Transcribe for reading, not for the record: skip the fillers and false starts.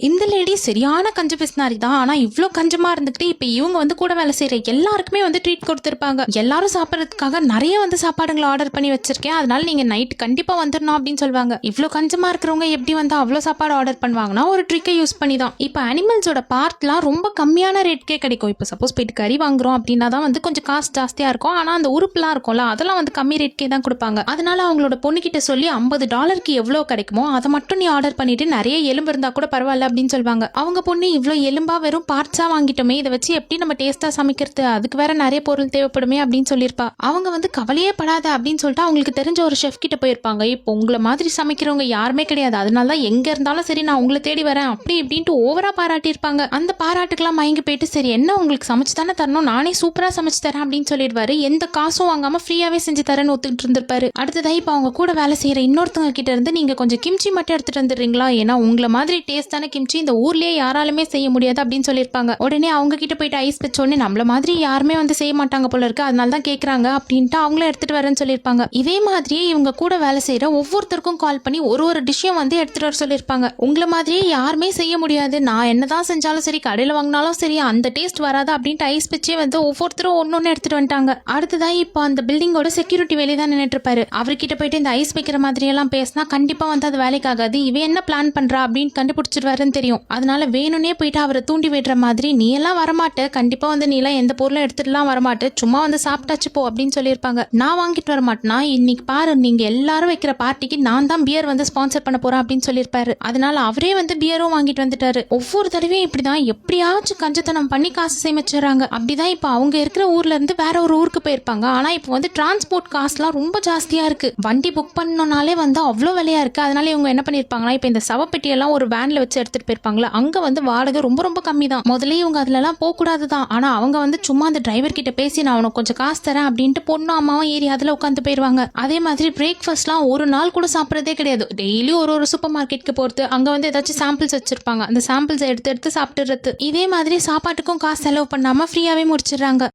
இந்த லேடி சரியான கஞ்ச பிசினாரி தான். ஆனா இவ்ளோ கஞ்சமா இருந்துகிட்டு இப்ப இவங்க வந்து கூட வேலை செய்யற எல்லாருக்குமே வந்து ட்ரீட் கொடுத்திருப்பாங்க. எல்லாரும் சாப்பிடறதுக்காக நிறைய வந்து சாப்பாடுங்களை ஆர்டர் பண்ணி வச்சிருக்கேன், அதனால நீங்க நைட் கண்டிப்பா வந்துடணும் அப்படின்னு சொல்லுவாங்க. இவ்ளோ கஞ்சமா இருக்கிறவங்க எப்படி வந்து அவ்வளோ சாப்பாடு ஆர்டர் பண்ணுவாங்கன்னா ஒரு ட்ரிக்கை யூஸ் பண்ணி தான். இப்போ அனிமல்ஸோட பார்ட்லாம் ரொம்ப கம்மியான ரேட்கே கிடைக்கும். இப்போ சப்போஸ் போயிட்டு கறி வாங்குறோம் அப்படின்னா தான் வந்து கொஞ்சம் காசு ஜாஸ்தியா இருக்கும். ஆனா அந்த உறுப்புலாம் இருக்கும்ல அதெல்லாம் வந்து கம்மி ரேட்கே தான் கொடுப்பாங்க. அதனால அவங்களோட பொண்ணுகிட்ட சொல்லி $50 எவ்வளோ கிடைக்குமோ அதை மட்டும் நீ ஆர்டர் பண்ணிட்டு நிறைய எலும்பு இருந்தா கூட பரவாயில்ல அப்படின்னு சொல்லுவாங்க. அவங்க பொண்ணு இவ்வளோ எலும்பா வெறும் பார்ட்ஸா வாங்கிட்டோமே, இதை வச்சு எப்படி நம்ம டேஸ்டா சமைக்கிறது, அதுக்கு வேற நிறைய பொருள் தேவைப்படுமே அப்படின்னு சொல்லியிருப்பா. அவங்க வந்து கவலையே படாத அப்படின்னு சொல்லிட்டு அவங்களுக்கு தெரிஞ்ச ஒரு ஷெஃப் கிட்ட போயிருப்பாங்க. இப்போ உங்களை மாதிரி சமைக்கிறவங்க யாருமே கிடையாது, அதனால தான் எங்க இருந்தாலும் சரி நான் உங்களை தேடி வரேன் அப்படி இப்படின்ட்டு ஓவரா பாராட்டியிருப்பாங்க. அந்த பாராட்டுக்கெல்லாம் மயங்கி போயிட்டு சரி என்ன உங்களுக்கு சமைச்சு தானே தரணும், நானே சூப்பரா சமைச்சு தரேன் அப்படின்னு சொல்லிடுவாரு. எந்த காசும் வாங்காம ஃப்ரீயாவே செஞ்சு தரேன்னு ஒத்துக்கிட்டு இருந்திருப்பாரு. அடுத்ததா இப்போ அவங்க கூட வேலை செய்யற இன்னொருத்தவங்க கிட்ட இருந்து நீங்க கொஞ்சம் கிம்ச்சி மட்டும் எடுத்துட்டு வந்துடுறீங்களா, ஏன்னா உங்களை மாதிரி டேஸ்டான கிம்ச்சி இந்த ஊர்லயே யாராலுமே செய்ய முடியாது அப்படின்னு சொல்லியிருப்பாங்க. உடனே அவங்க கிட்ட போயிட்டு ஐஸ் வச்சோடனே நம்மள மாதிரி யாருமே வந்து செய்ய மாட்டாங்க போல இருக்கு, அதனால தான் கேட்கறாங்க அப்படின்ட்டு அவங்களும் எடுத்துட்டு வரேன்னு சொல்லியிருப்பாங்க. இதே மாதிரியே இவங்க கூட வேலை செய்யற ஒவ்வொருத்தருக்கும் கால் பண்ணி ஒரு டிஷ்ஷும் வந்து எடுத்துட்டு வர சொல்லியிருப்பாங்க. உங்களை மாதிரியே யாருமே செய்ய முடியாது, நான் என்னதான் செஞ்சாலும் சரி கடையில் வாங்கினாலும் சரி அந்த டேஸ்ட் வராது அப்படின்ட்டு ஐஸ் வச்சே வந்து ஒவ்வொருத்தரும் ஒன்னொன்னு எடுத்துட்டு வந்துட்டாங்க. அடுத்ததா இப்போ அந்த பில்டிங்கோட செக்யூரிட்டி வெளியே தான் நின்றுட்டு இருப்பாரு. அவர்கிட்ட போயிட்டு இந்த ஐஸ் வைக்கிற மாதிரி எல்லாம் பேசினா கண்டிப்பா வந்து அது வேலைக்கு ஆகாது, இவன் என்ன பிளான் பண்றா அப்படின்னு கண்டுபிடிச்சிருவாருன்னு தெரியும். அதனால வேணும்னே போயிட்டு அவரை தூண்டி விடுற மாதிரி நீ எல்லாம் வரமாட்ட, கண்டிப்பா வந்து நீ எல்லாம் எந்த பொருளும் எடுத்துட்டுலாம் வரமாட்டே, சும்மா வந்து சாப்பிட்டாச்சு போ அப்படின்னு சொல்லியிருப்பாங்க. நான் வாங்கிட்டு வர மாட்டேனா, இன்னைக்கு பாரு நீங்க எல்லாரும் வைக்கிற பார்ட்டிக்கு நான் தான் பியர் வந்து ஸ்பான்சர் பண்ண போறேன் அப்படின்னு சொல்லியிருப்பாரு. அதனால அவரே வந்து பியரும் வாங்கிட்டு வந்துட்டாரு. ஒவ்வொரு தடவையும் இப்படிதான் எப்படியாச்சும் கஞ்சத்தனம் பண்ணி காசு சேமிச்சுறாங்க. அப்படிதான் இப்போ அவங்க இருக்கிற ஊர்ல இருந்து வேற ஒரு ஊருக்கு போயிருப்பாங்க. ஆனா இப்போ வந்து டிரான்ஸ்போர்ட் காஸ்ட்லாம் ரொம்ப ஜாஸ்தியா இருக்கு. வண்டி புக் பண்ணனாலே வந்து அவ்வளோ விலையா இருக்கு. அதனால இவங்க என்ன பண்ணிருப்பாங்கன்னா இப்போ இந்த சவப்பெட்டி எல்லாம் ஒரு வேன்ல வச்சு எடுத்துட்டு போயிருப்பாங்களா, அங்க வந்து வாடகை ரொம்ப ரொம்ப கம்மி தான். முதல்ல இவங்க அதுலலாம் போக கூடாதுதான். ஆனா அவங்க வந்து சும்மா அந்த டிரைவர் கிட்ட பேசி நான் உனக்கு கொஞ்சம் காசு தரேன் அப்படின்ட்டு பொண்ணு அம்மாவும் ஏறி அதுல உட்காந்து போயிருவாங்க. அதே மாதிரி பிரேக்ஃபாஸ்ட்லாம் ஒரு நாள் கூட சாப்பிட்றதே கிடையாது. டெய்லி ஒரு சூப்பர் மார்க்கெட்டுக்கு போறது, அங்க வந்து ஏதாச்சும் சாம்பிள்ஸ் வச்சிருப்பாங்க, அந்த சாம்பிள்ஸ் எடுத்து எடுத்து சாப்பிட்டுறது. இதே மாதிரி சாப்பாட்டுக்கும் காசு செலவு பண்ணாம ஃப்ரீயாவே முடிச்சிடுறாங்க.